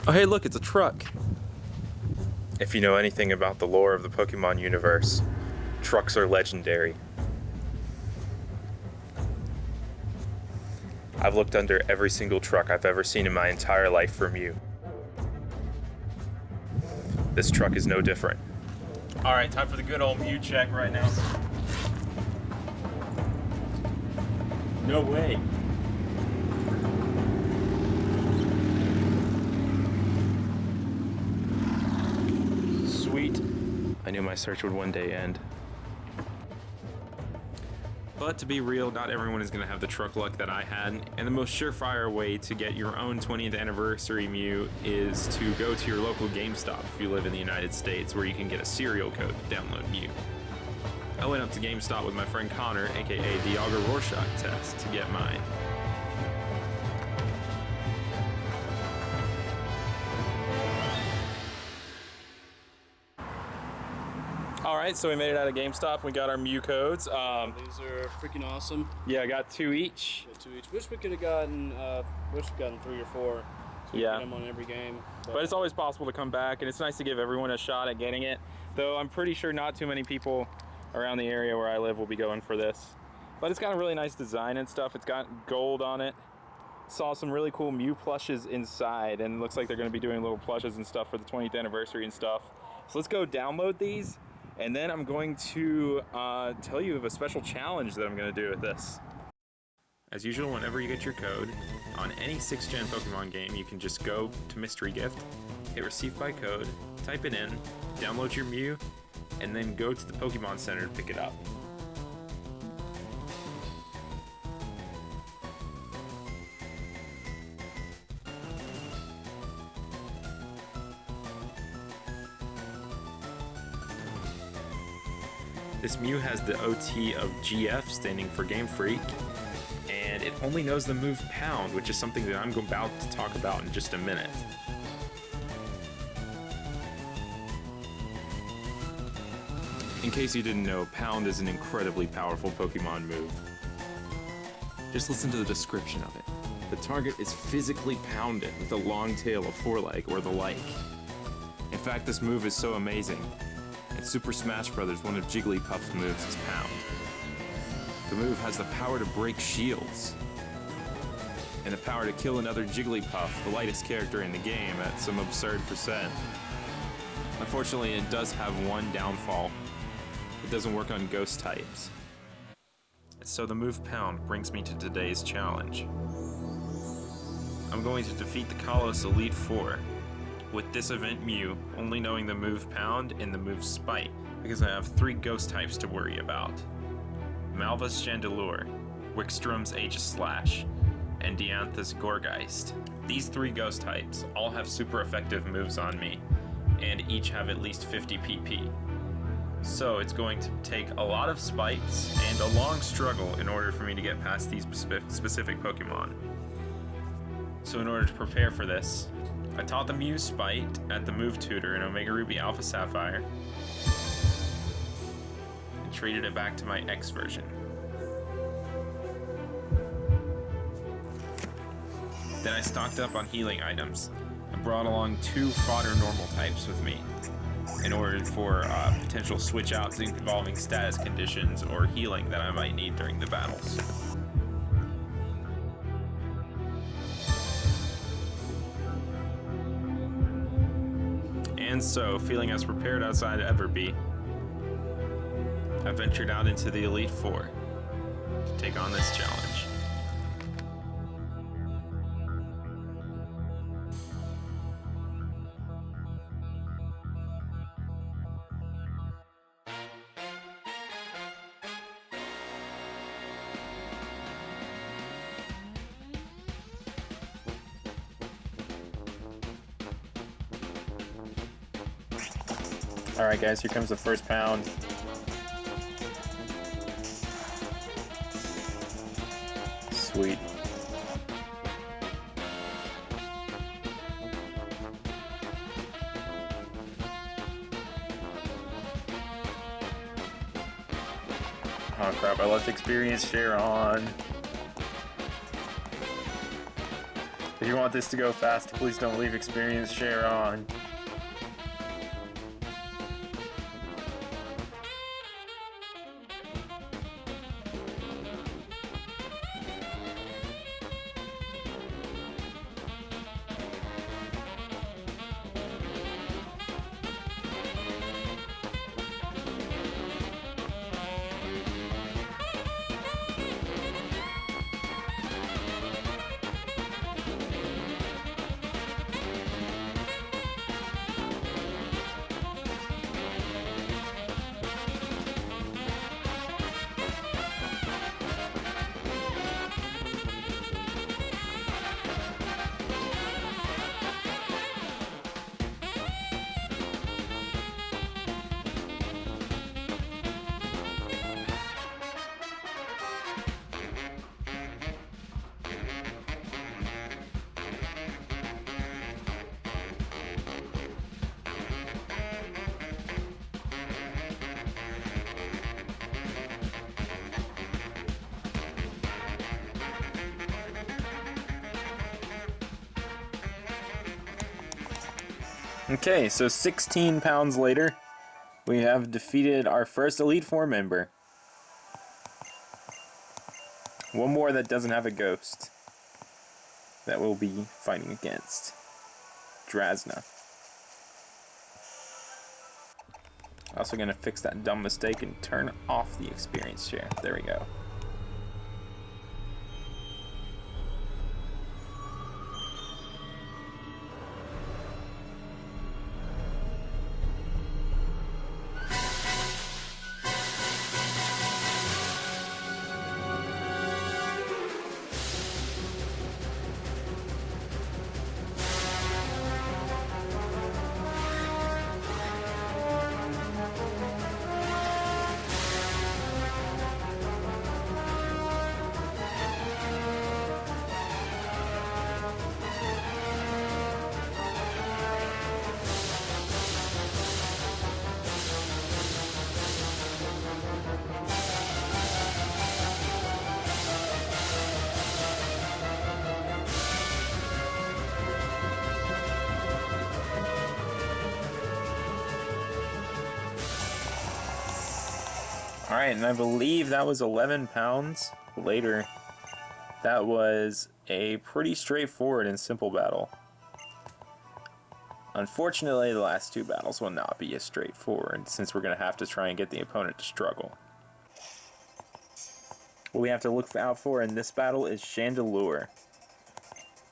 Oh hey look, it's a truck. If you know anything about the lore of the Pokemon universe, trucks are legendary. I've looked under every single truck I've ever seen in my entire life for Mew. This truck is no different. Alright, time for the good old Mew check right now. No way. Sweet. I knew my search would one day end. But to be real, not everyone is going to have the truck luck that I had, and the most surefire way to get your own 20th anniversary Mew is to go to your local GameStop if you live in the United States, where you can get a serial code to download Mew. I went up to GameStop with my friend Connor, aka the Auger Rorschach test, to get mine. Alright, so we made it out of GameStop. We got our Mew codes. These are freaking awesome. Yeah, I got two each. Got 2 each. Wish we could have gotten, 3 or 4. So we Yeah. get them on every game. But it's always possible to come back, and it's nice to give everyone a shot at getting it. Though I'm pretty sure not too many people around the area where I live will be going for this. But it's got a really nice design and stuff. It's got gold on it. Saw some really cool Mew plushes inside, and it looks like they're going to be doing little plushes and stuff for the 20th anniversary and stuff. So let's go download these, and then I'm going to tell you of a special challenge that I'm going to do with this. As usual, whenever you get your code, on any 6th gen Pokemon game, you can just go to Mystery Gift, hit Receive by Code, type it in, download your Mew, and then go to the Pokemon Center to pick it up. This Mew has the OT of GF, standing for Game Freak, and it only knows the move Pound, which is something that I'm about to talk about in just a minute. In case you didn't know, Pound is an incredibly powerful Pokemon move. Just listen to the description of it. The target is physically pounded with a long tail of foreleg or the like. In fact, this move is so amazing. In Super Smash Bros., one of Jigglypuff's moves is Pound. The move has the power to break shields, and the power to kill another Jigglypuff, the lightest character in the game, at some absurd %. Unfortunately, it does have one downfall. It doesn't work on ghost types. So the move Pound brings me to today's challenge. I'm going to defeat the Kalos Elite Four with this event Mew only knowing the move Pound and the move Spite, because I have 3 ghost types to worry about. Malva's Chandelure, Wickstrom's Aegislash, and Diantha's Gourgeist. These 3 ghost types all have super effective moves on me, and each have at least 50 PP. So it's going to take a lot of spites and a long struggle in order for me to get past these specific Pokemon. So in order to prepare for this, I taught the Mew Spite at the Move Tutor in Omega Ruby Alpha Sapphire, and traded it back to my X version. Then I stocked up on healing items and brought along 2 fodder normal types with me in order for potential switch outs involving status conditions or healing that I might need during the battles. And so, feeling as prepared as I'd ever be, I ventured out into the Elite Four to take on this challenge. Alright guys, here comes the first Pound. Sweet. Oh crap, I left experience share on. If you want this to go fast, please don't leave experience share on. Okay, so 16 pounds later, we have defeated our first Elite Four member. One more that doesn't have a ghost that we'll be fighting against. Drasna. Also gonna fix that dumb mistake and turn off the experience share. There we go. Alright, and I believe that was 11 pounds later. That was a pretty straightforward and simple battle. Unfortunately, the last two battles will not be as straightforward, since we're going to have to try and get the opponent to struggle. What we have to look out for in this battle is Chandelure,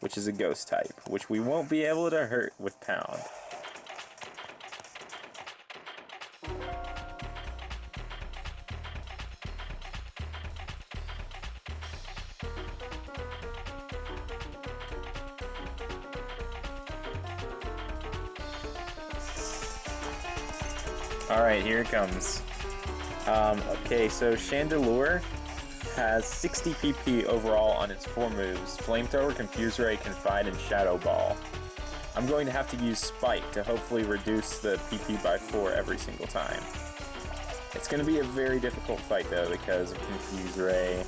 which is a ghost type, which we won't be able to hurt with Pound. Alright, here it comes. Okay, so Chandelure has 60 PP overall on its 4 moves: Flamethrower, Confuse Ray, Confide, and Shadow Ball. I'm going to have to use Spike to hopefully reduce the PP by 4 every single time. It's going to be a very difficult fight though because of Confuse Ray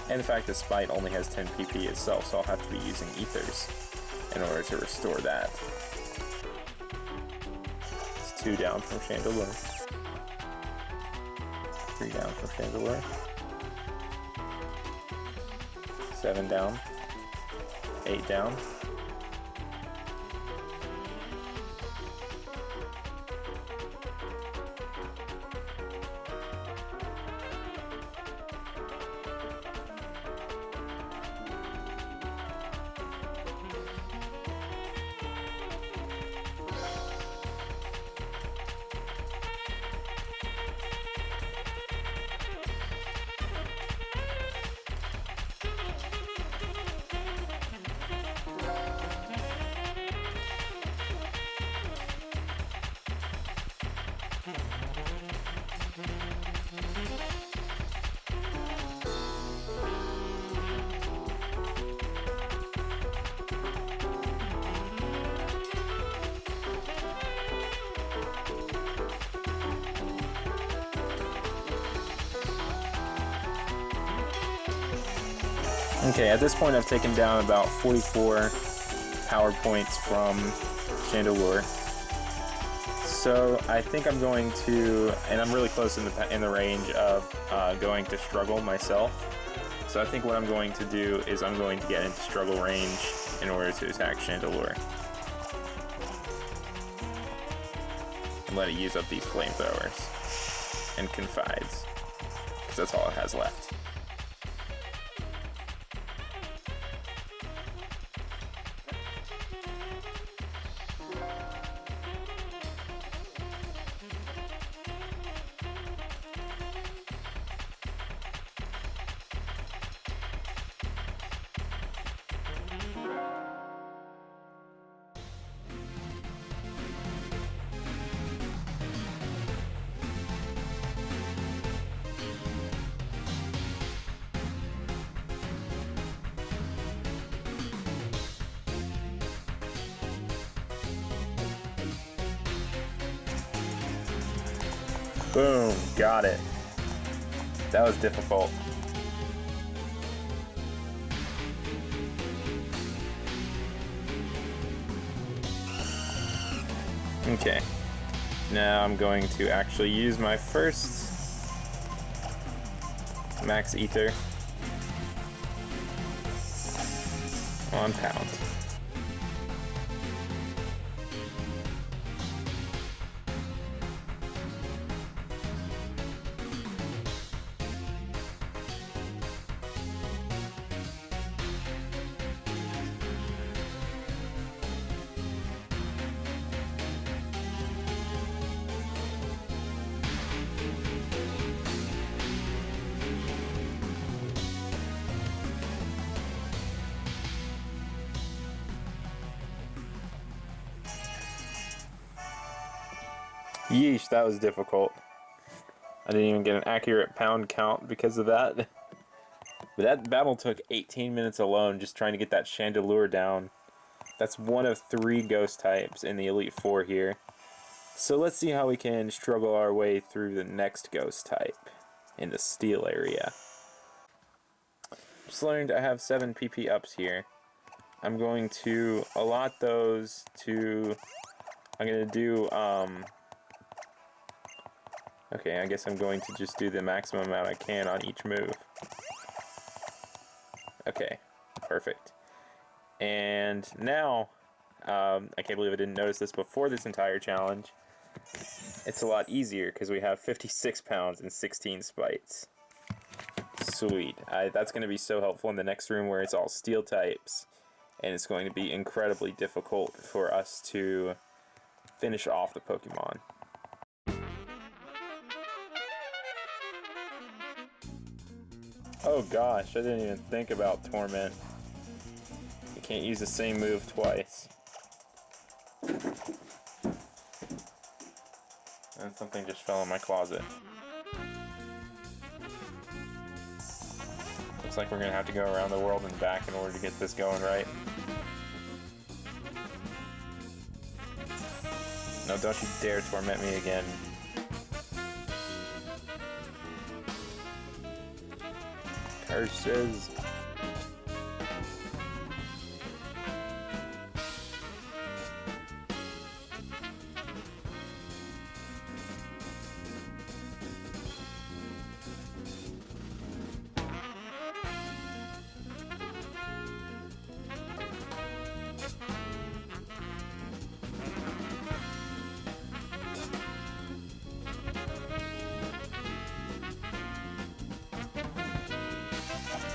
and the fact that Spike only has 10 PP itself, so I'll have to be using Ethers in order to restore that. 2 down from Chandelure. 3 down from Chandelure. 7 down. 8 down. Okay, at this point I've taken down about 44 power points from Chandelure. So I think I'm going to, and I'm really close in the range of going to struggle myself. So I think what I'm going to do is I'm going to get into struggle range in order to attack Chandelure. And let it use up these flamethrowers. And confides. Because that's all it has left. Boom, got it. That was difficult. Okay, now I'm going to actually use my first max ether on Pound. Yeesh, that was difficult. I didn't even get an accurate pound count because of that. But that battle took 18 minutes alone just trying to get that Chandelure down. That's one of 3 ghost types in the Elite Four here. So let's see how we can struggle our way through the next ghost type in the steel area. Just learned I have 7 PP ups here. I'm going to allot those to... I'm going to do... Okay, I guess I'm going to just do the maximum amount I can on each move. Okay, perfect. And now, I can't believe I didn't notice this before this entire challenge. It's a lot easier because we have 56 pounds and 16 spites. Sweet. That's going to be so helpful in the next room where it's all steel types. And it's going to be incredibly difficult for us to finish off the Pokemon. Oh gosh, I didn't even think about Torment. You can't use the same move twice. And something just fell in my closet. Looks like we're gonna have to go around the world and back in order to get this going right. No, don't you dare torment me again. Curses.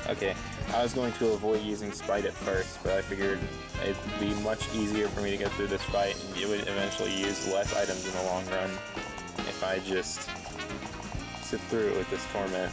Okay, I was going to avoid using Spite at first, but I figured it'd be much easier for me to get through this fight, and it would eventually use less items in the long run if I just sit through it with this Torment.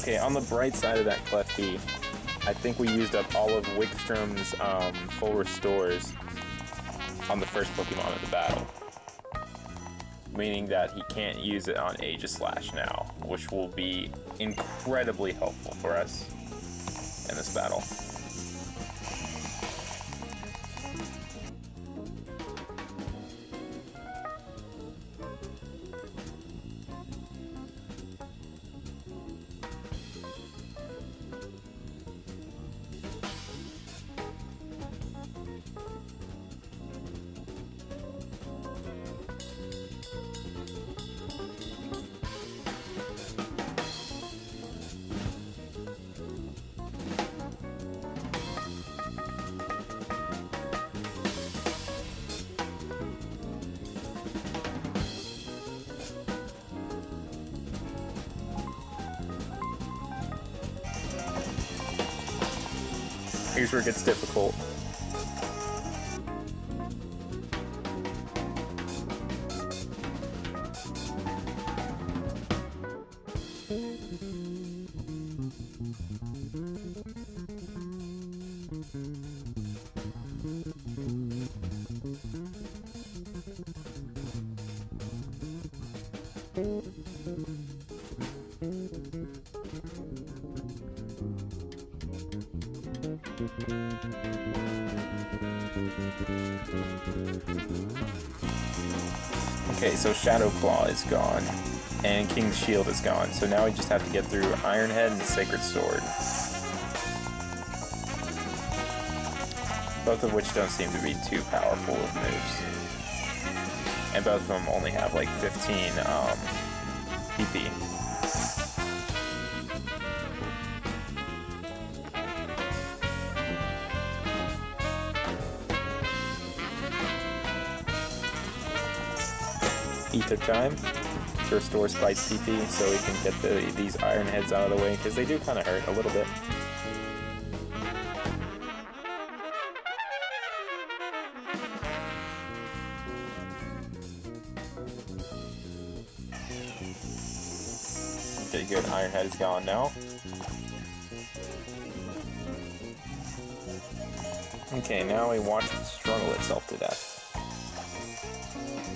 Okay, on the bright side of that Klefki, I think we used up all of Wickstrom's full restores on the first Pokemon of the battle. Meaning that he can't use it on Aegislash now, which will be incredibly helpful for us in this battle. Here's where it gets difficult. Okay, so Shadow Claw is gone, and King's Shield is gone, so now we just have to get through Iron Head and Sacred Sword. Both of which don't seem to be too powerful of moves. And both of them only have like 15 PP. Ether Time to restore Spite's PP so we can get these Iron Heads out of the way, because they do kind of hurt a little bit. Okay, good. Iron Head is gone now. Okay, now we watch it struggle itself to death.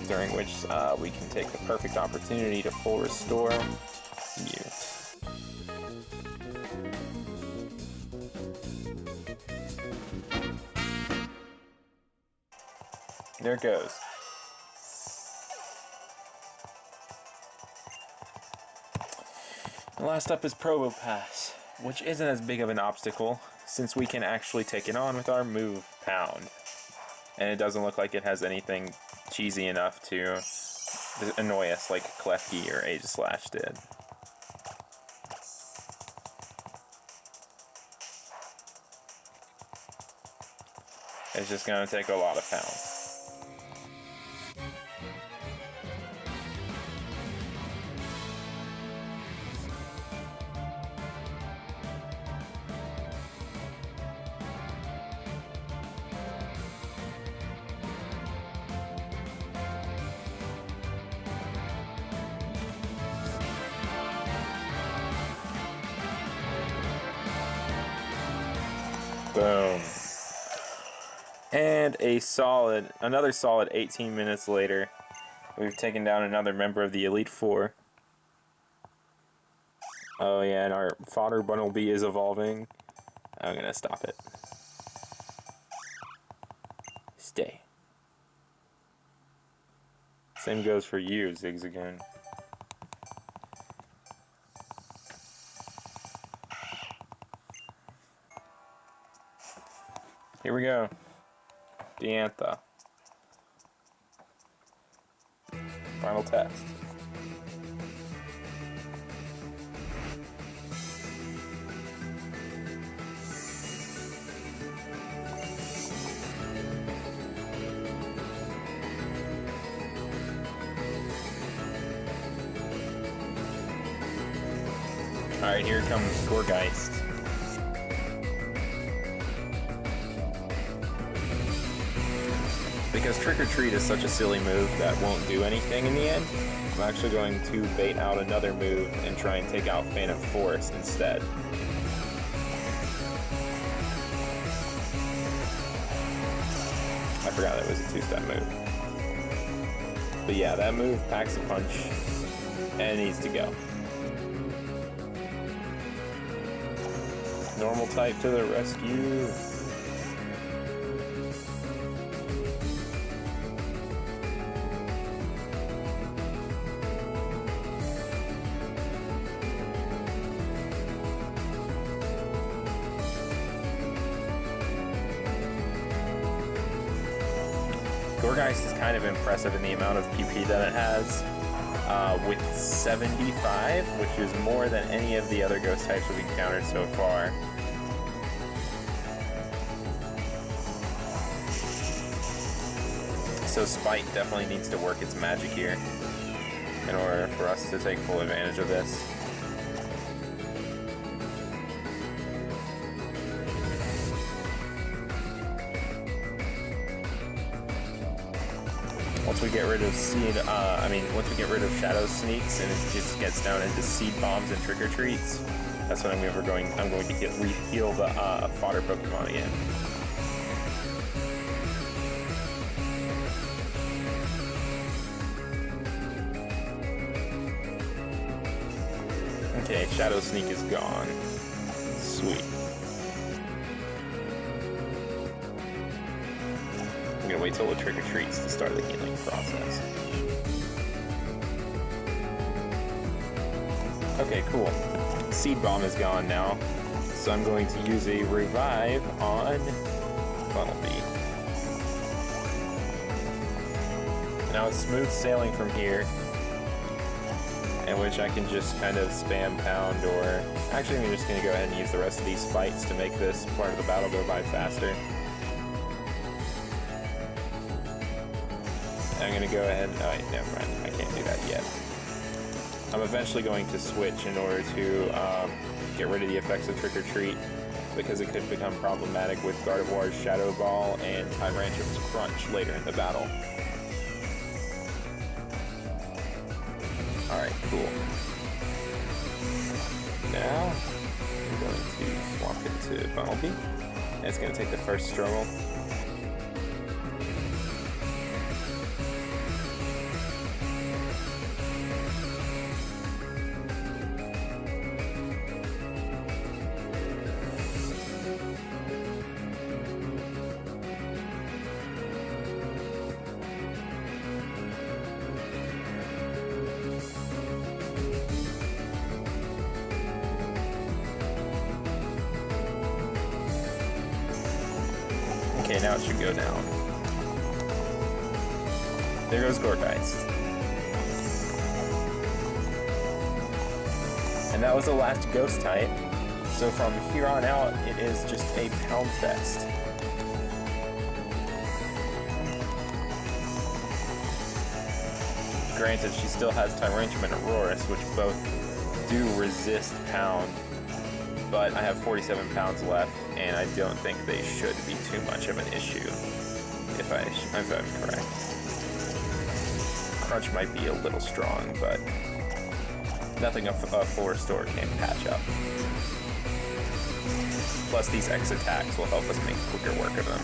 During which we can take the perfect opportunity to full restore you. There it goes. And last up is Probopass, which isn't as big of an obstacle since we can actually take it on with our move, Pound. And it doesn't look like it has anything cheesy enough to annoy us like Klefki or Aegislash did. It's just going to take a lot of pounds. Boom. And another solid 18 minutes later, we've taken down another member of the Elite Four. Oh yeah, and our fodder Bundle B is evolving. I'm gonna stop it. Stay. Same goes for you, Zigzagoon. Here we go. Diantha. Final test. Alright, here comes Gorgeist. because Trick or Treat is such a silly move that won't do anything in the end, I'm actually going to bait out another move and try and take out Phantom Force instead. I forgot that was a two-step move. But yeah, that move packs a punch and needs to go. Normal type to the rescue. Gourgeist is kind of impressive in the amount of PP that it has, with 75, which is more than any of the other ghost types we've encountered so far. So Spite definitely needs to work its magic here in order for us to take full advantage of this. Once we get rid of once we get rid of Shadow Sneaks and it just gets down into Seed Bombs and Trick or Treats, that's when I'm going to re-heal the fodder Pokemon again. Okay, Shadow Sneak is gone. Sweet. I'm gonna wait till the Trick or Treats to start the healing process. Okay, cool. Seed Bomb is gone now, so I'm going to use a Revive on Funnelby. Now it's smooth sailing from here, in which I can just kind of spam pound, or actually I'm just going to go ahead and use the rest of these spites to make this part of the battle go by faster. I'm going to go ahead, oh wait, never mind, I can't do that yet. I'm eventually going to switch in order to get rid of the effects of Trick or Treat, because it could become problematic with Gardevoir's Shadow Ball and Tyrantrum's Crunch later in the battle. Alright, cool. Now, I'm going to swap into Funnelby, and it's going to take the first struggle. Okay, now it should go down. There goes Gourgeist. And that was the last ghost type. So from here on out, it is just a pound fest. Granted, she still has Tyrantrum and Aurorus, which both do resist pound. But I have 47 pounds left, and I don't think they should be too much of an issue, if I'm correct. Crunch might be a little strong, but nothing a full restore can patch up. Plus, these X attacks will help us make quicker work of them.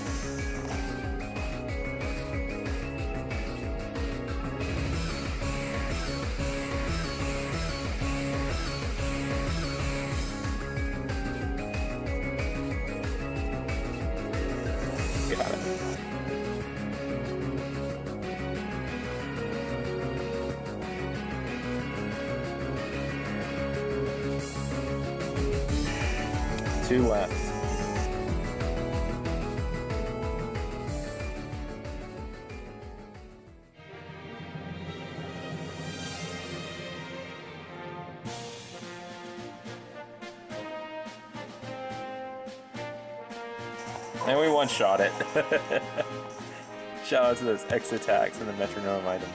Got it. Two left. And we one-shot it. Shout out to those X attacks and the metronome item.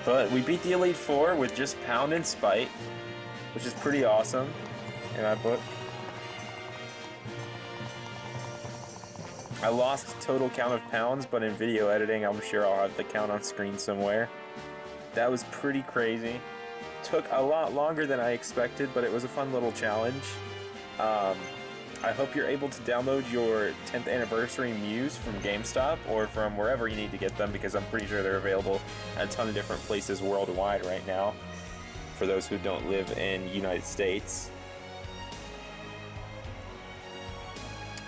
But we beat the Elite Four with just Pound and Spite, which is pretty awesome in my book. I lost total count of pounds, but in video editing, I'm sure I'll have the count on screen somewhere. That was pretty crazy. Took a lot longer than I expected, but it was a fun little challenge. I hope you're able to download your 10th anniversary Mews from GameStop or from wherever you need to get them, because I'm pretty sure they're available at a ton of different places worldwide right now for those who don't live in the United States.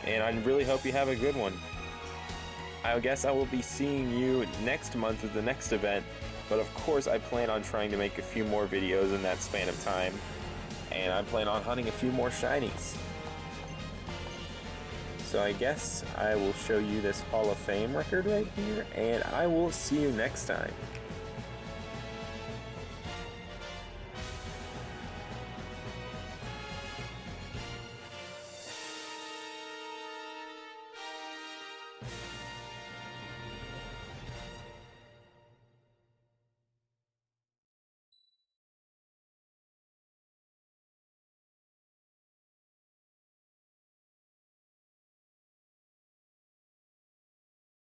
And I really hope you have a good one. I guess I will be seeing you next month at the next event, but of course I plan on trying to make a few more videos in that span of time, and I plan on hunting a few more shinies. So I guess I will show you this Hall of Fame record right here, and I will see you next time.